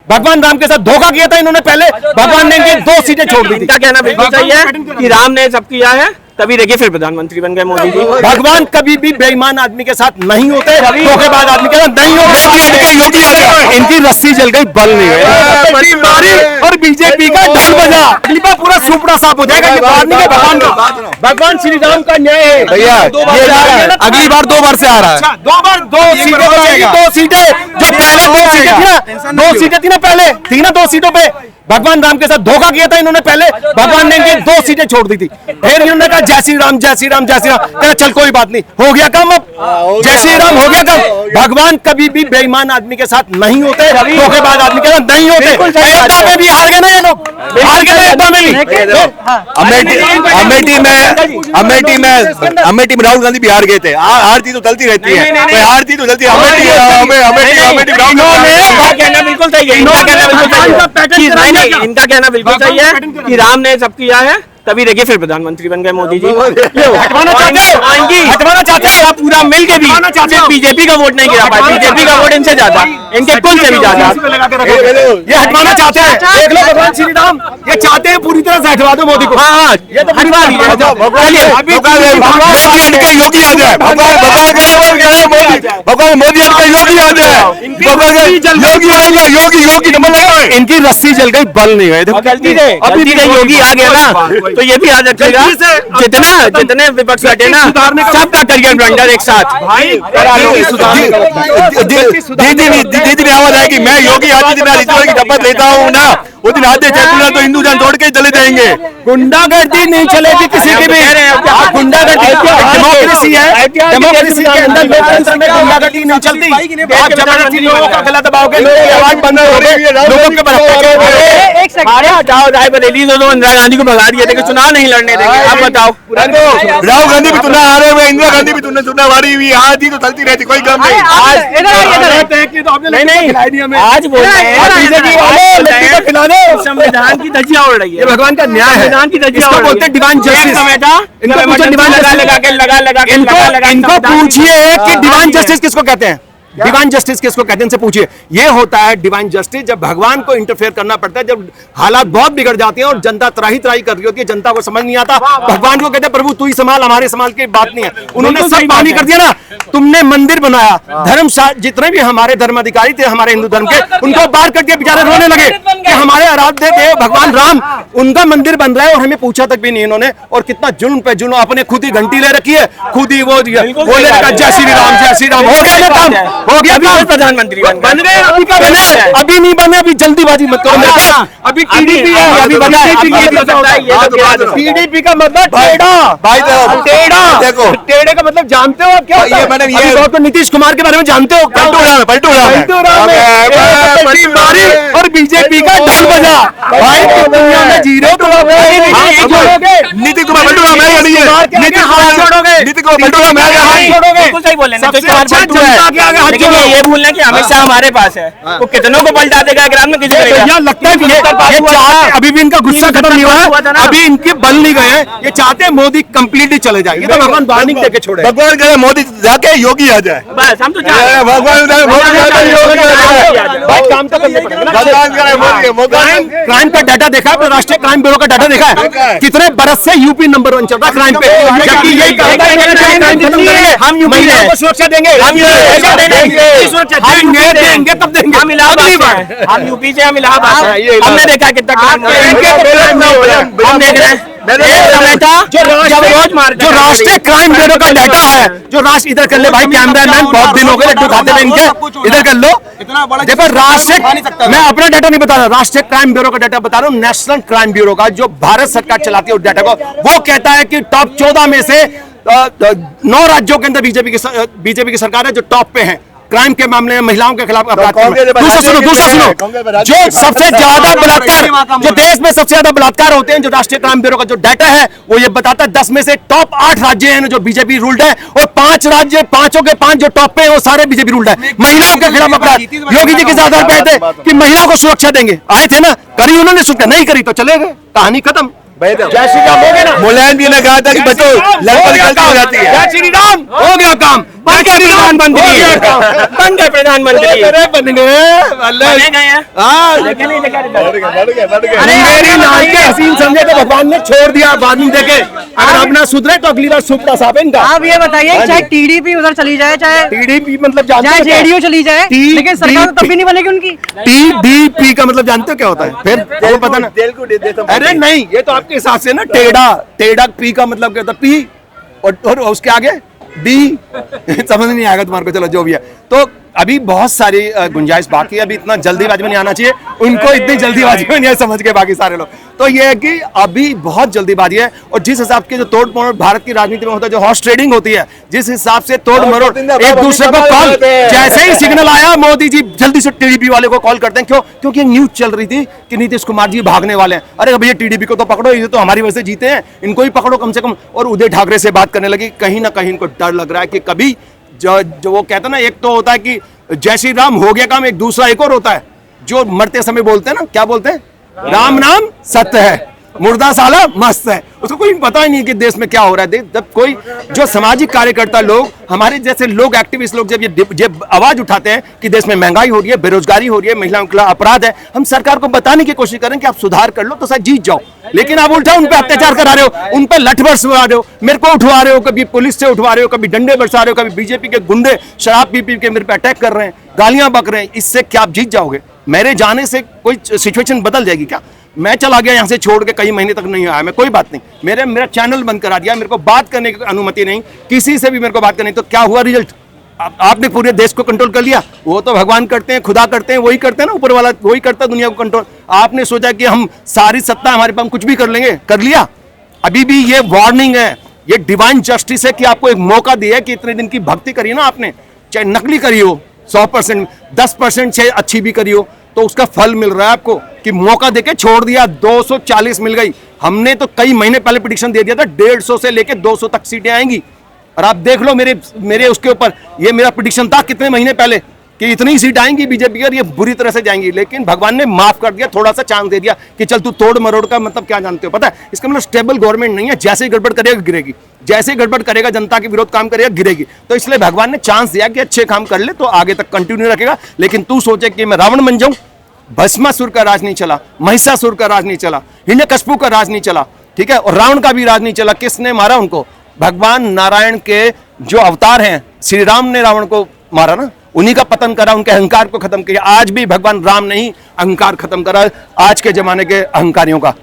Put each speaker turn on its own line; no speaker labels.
भगवान राम के साथ धोखा किया था इन्होंने पहले, भगवान ने इनकी 2 सीटें छोड़ दी थी।
इनका कहना बिल्कुल सही है कि राम ने सब किया है, तभी देखिए फिर प्रधानमंत्री बन गए मोदी जी।
भगवान कभी भी बेईमान आदमी के साथ नहीं होते, धोखेबाज आदमी के साथ नहीं होते। इनकी रस्सी जल गई, बल नहीं है और बीजेपी का ढोल बजा, अगली बार पूरा सुपड़ा साफ हो जाएगा। भगवान का, भगवान श्री राम का न्याय है भैया। अगली बार 2 बार से आ रहा है, 2 बार 2 सीटें बचेगी, 2 सीटें जो पहले 2 सीटें थी ना, 2 सीटें थी ना पहले, थी ना 2 सीटों पे भगवान राम के साथ धोखा किया था इन्होंने पहले, भगवान ने इनकी 2 सीटें छोड़ दी थी। फिर इन्होंने कहा जय श्री राम जय श्री राम जय श्री राम, कहा चल कोई बात नहीं, हो गया काम, अब जय श्री राम हो गया काम। भगवान कभी भी बेईमान आदमी के साथ नहीं होते, धोखेबाज आदमी के साथ नहीं होते। अयोध्या में भी हार गए ना ये लोग, हार गए अयोध्या में भी।
अमेठी में राहुल गांधी भी हार गए थे। हारती तो चलती रहती है, हारती तो चलती है।
कहना बिल्कुल सही है, इनका कहना बिल्कुल सही है कि राम ने सब किया है, तभी देखिए फिर प्रधानमंत्री बन गए मोदी जी। हटवाना चाहते हैं पूरा मिल के भी, बीजेपी का वोट नहीं गिरा पाए, बीजेपी का वोट इनसे ज्यादा, इनके कुल से भी ज्यादा
ये हटवाना चाहते हैं। देख लो भगवान श्री राम ये चाहते हैं पूरी तरह से हटवा दो मोदी को। हाँ ये तो हटवा लीजिए, योगी आ जाए, भगवान मोदी योगी आ जाए, योगी इनकी रस्सी जल गई, बल नहीं है।
गलती से योगी आ गया ना, तो ये भी याद रखिएगा जितने विपक्ष बैठे ना, सबका करियर ब्लंडर एक साथ।
दीदी ने आवाज आएगी, मैं योगी आदित्यनाथ ईश्वर की शपथ लेता हूँ ना, वो दिन आते चलते तो हिंदू जान छोड़ के चले जाएंगे।
गुंडागर्दी नहीं चलेगी किसी की भी, गुंडागर्दी डेमोक्रेसी है, डेमोक्रेसी के अंदर लोकतंत्र में गुंडागर्दी नहीं चलती। आप जबरदस्ती लोगों का गला दबाओगे, लोगों की आवाज बंद होगी, लोगों के
बरेली तो इंदिरा गांधी को भगा दिए थे कि चुनाव नहीं लड़ने देंगे। आप बताओ,
राहुल गांधी भी चुनाव हारे हुए, इंदिरा गांधी भी चुनाव हारी हुई, आज ही तो चलती रहती, कोई गम नहीं।
आज बोल रहे हैं संविधान की धज्जियां उड़ रही है,
भगवान का न्याय है,
संविधान की धज्जियां
बोलते हैं डिवाइन जस्टिस। इनको पूछिए कि डिवाइन जस्टिस किसको कहते हैं, डिवाइन जस्टिस किसको कहते हैं, इनसे पूछिए। ये होता है डिवाइन जस्टिस जब भगवान को इंटरफेयर करना पड़ता है, जब हालात बहुत बिगड़ जाते हैं और जनता त्राही त्राही कर रही होती है, जनता को समझ नहीं आता, भगवान को कहते हैं प्रभु तू ही संभाल, हमारे संभाल की बात नहीं है। उन्होंने सब पानी कर दिया ना, तुमने मंदिर बनाया, धर्म जितने भी हमारे धर्म अधिकारी थे हमारे हिंदू धर्म के, उनको बाहर कर दिया, बेचारे रोने लगे कि हमारे आराध्य देव भगवान राम, उनका मंदिर बन रहा है और हमें पूछा तक भी नहीं इन्होंने। और कितना जुल्म पे जुल्म, अपने खुद ही घंटी ले रखी है, खुद ही वो बोले जय श्री राम जय श्री राम, हो गया काम, हो गया
प्रधानमंत्री
बन गए। अभी नहीं बने, अभी जल्दीबाजी मत करो, अभी टीडीपी है, अभी टीडीपी का मतलब टेढ़ा, देखो टेढ़े का मतलब जानते हो आप क्या होता है? ये तो नीतीश कुमार के बारे में जानते हो, पलटू राम और बीजेपी का ढोल बजा। भाई दुनिया में जी रहे हो तुम, नीतीश कुमार पलटू राम है या नहीं है? नीतीश कुमार छोड़ोगे, नीतीश कुमार पलटू राम है या नहीं छोड़ोगे?
बिल्कुल सही बोल रहे हैं,
सबसे अच्छा जनता के आगे
लेकिन ये भूलना कि अमित शाह हमारे पास है, वो कितनों को पलटा देगा ग्राम में, किसी
लगता है कि ये चाहते, अभी भी इनका गुस्सा खत्म नहीं हुआ है, अभी इनके बल नहीं गए हैं, ये चाहते हैं मोदी कंप्लीटली चले जाए। ये तो भगवान वार्निंग देके छोड़े,
भगवान कहे मोदी जाके योगी आ जाए,
बस हम तो
भगवान
काम तो करने पड़ेगा। क्राइम का डाटा देखा है, राष्ट्रीय क्राइम ब्यूरो का डाटा देखा है, कितने बरस से यूपी नंबर 1 चल रहा है क्राइम पे, जबकि यही हम यूपी को सुरक्षा देंगे, देंगे तब देंगे, हम इलाहाबाद,
हम यूपी से, हम इलाहाबाद, हमने देखा कितना
जो राष्ट्रीय क्राइम ब्यूरो का डाटा है, जो राष्ट्र इधर कर ले भाई, कैमरामैन बहुत दिन हो गए लड्डू खाते हुए इनके, इधर कर लो। देखो राष्ट्रीय, मैं अपना डाटा नहीं बता रहा, राष्ट्रीय क्राइम ब्यूरो का डाटा बता रहा हूँ, नेशनल क्राइम ब्यूरो का, जो भारत सरकार चलाती है उस डाटा को, वो कहता है कि टॉप 14 में से 9 राज्यों के अंदर बीजेपी की सरकार है जो टॉप पे है क्राइम के मामले में, महिलाओं के खिलाफ अपराध। दूसरा सुनो, जो सबसे ज्यादा बलात्कार, जो देश में सबसे ज्यादा बलात्कार होते हैं, जो राष्ट्रीय क्राइम ब्यूरो का जो डाटा है वो ये बताता है 10 में से टॉप 8 राज्य हैं जो बीजेपी रूल्ड है, और 5 राज्य, 5 के 5 जो टॉप पे हैं वो सारे बीजेपी रूल्ड है। महिलाओं के खिलाफ अपराध, योगी जी किस आधार पे थे कि महिलाओं को सुरक्षा देंगे, आए थे ना, करी उन्होंने सुरक्षा, नहीं करी तो चले गए, कहानी खत्म। जय श्री राम हो गया ना।
मुलायम जी ने कहा था कि बच्चों लड़का गलती हो जाती है।
जय श्री राम हो गया काम,
बन गए प्रधानमंत्री, बन गए प्रधानमंत्री,
बन गए
बने गए हैं। लेकिन नहीं देखा
मेरी नाम के हसीन समझे तो भगवान ने छोड़ दिया बाद में देखे। अगर अपना सुधरे तो अगली बार सुपड़ा साहब है इनका।
आप ये बताइए चाहे टीडीपी उधर चली जाए, चाहे
टीडीपी मतलब जानते
चाहे
हो क्या है?
जेडीयू चली जाए,
टी-
लेकिन सरकार तो तब भी नहीं बनेगी उनकी।
टीडीपी का मतलब जानते हो क्या होता है? फिर वो पता ना। अरे नहीं, ये तो आपके हिसाब से ना टेढ़ा पी का मतलब क्या होता है? पी और उसके आगे डी समझ नहीं आएगा तुम्हारे को। चलो जो भी है, तो अभी बहुत सारी गुंजाइश बाकी है। अभी इतना जल्दीबाजी में नहीं आना चाहिए उनको, इतनी जल्दीबाजी में नहीं समझ के बाकी सारे लोग। तो ये है कि अभी बहुत जल्दीबाजी है, और जिस हिसाब के जो तोड़ मरोड़ भारत की राजनीति में होता है, जो हॉर्स ट्रेडिंग होती है, जिस हिसाब से तोड़ मरोड़ एक दूसरे को कॉल, जैसे ही सिग्नल आया मोदी जी जल्दी से टीडीपी वाले को कॉल करते हैं। क्यों? क्योंकि न्यूज चल रही थी कि नीतीश कुमार जी भागने वाले हैं। अरे भैया टीडीपी को तो पकड़ो, ये तो हमारी वजह से जीते हैं, इनको ही पकड़ो कम से कम। और उदय ठाकरे से बात करने लगी। कहीं ना कहीं इनको डर लग रहा है कि कभी जो वो कहते हैं ना, एक तो होता है कि जय श्री राम हो गया काम, एक दूसरा एक और होता है जो मरते समय बोलते हैं ना, क्या बोलते हैं? राम नाम सत्य है, मुर्दा साला मस्त है। उसको कोई पता ही नहीं कि देश में क्या हो रहा है। जब कोई जो सामाजिक कार्यकर्ता लोग, हमारे जैसे लोग, एक्टिविस्ट लोग जब आवाज उठाते हैं कि देश में महंगाई हो रही है, बेरोजगारी हो रही है, महिलाओं के खिलाफ अपराध है, हम सरकार को बताने की कोशिश करें कि आप सुधार कर लो तो शायद जीत जाओ। लेकिन आप उल्टा उन पर अत्याचार करा रहे हो, उन पर लठ बरसवा रहे हो, मेरे को उठवा रहे हो, कभी पुलिस से उठवा रहे हो, कभी डंडे बरसा रहे हो, कभी बीजेपी के गुंडे शराब पी के मेरे पे अटैक कर रहे हैं, गालियां बक रहे हैं। इससे क्या आप जीत जाओगे? मेरे जाने से कोई सिचुएशन बदल जाएगी क्या? मैं चला गया यहाँ से छोड़ के, कई महीने तक नहीं आया मैं, कोई बात नहीं। मेरा चैनल बंद करा दिया, मेरे को बात करने की अनुमति नहीं, किसी से भी मेरे को बात करनी। तो क्या हुआ रिजल्ट? आपने पूरे देश को कंट्रोल कर लिया। वो तो भगवान करते हैं, खुदा करते हैं, वही करते हैं ना, ऊपर वाला वही करता है दुनिया को कंट्रोल। आपने सोचा कि हम सारी सत्ता हमारे पास, हम कुछ भी कर लेंगे, कर लिया। अभी भी ये वार्निंग है, ये डिवाइन जस्टिस है कि आपको एक मौका दिया है कि इतने दिन की भक्ति करी ना आपने, चाहे नकली करी हो 100%, 10% से अच्छी भी करी हो, तो उसका फल मिल रहा है आपको कि मौका देके छोड़ दिया। 240 मिल गई। हमने तो कई महीने पहले प्रेडिक्शन दे दिया था 150 से लेके 200 तक सीटें आएंगी, और आप देख लो मेरे उसके ऊपर, ये मेरा प्रेडिक्शन था कितने महीने पहले कि इतनी सीट आएंगी बीजेपी और ये बुरी तरह से जाएंगी। लेकिन भगवान ने माफ कर दिया, थोड़ा सा चांस दे दिया कि चल तू तोड़ मरोड़ का मतलब क्या जानते हो? पता है इसका मतलब स्टेबल गवर्नमेंट नहीं है, जैसे ही गड़बड़ करेगा गिरेगी, जैसे ही गड़बड़ करेगा जनता के विरोध काम करेगा गिरेगी। तो इसलिए भगवान ने चांस दिया कि अच्छे काम कर ले तो आगे तक कंटिन्यू रखेगा। लेकिन तू सोचे कि मैं रावण बन जाऊं, भस्मासुर का राज नहीं चला, महिषासुर का राज नहीं चला, हिरण्यकश्यप का राज नहीं चला, ठीक है, और रावण का भी राज नहीं चला। किसने मारा उनको? भगवान नारायण के जो अवतार हैं, श्री राम ने रावण को मारा ना, उन्हीं का पतन करा, उनके अहंकार को खत्म किया। आज भी भगवान राम ने ही अहंकार खत्म करा आज के जमाने के अहंकारियों का।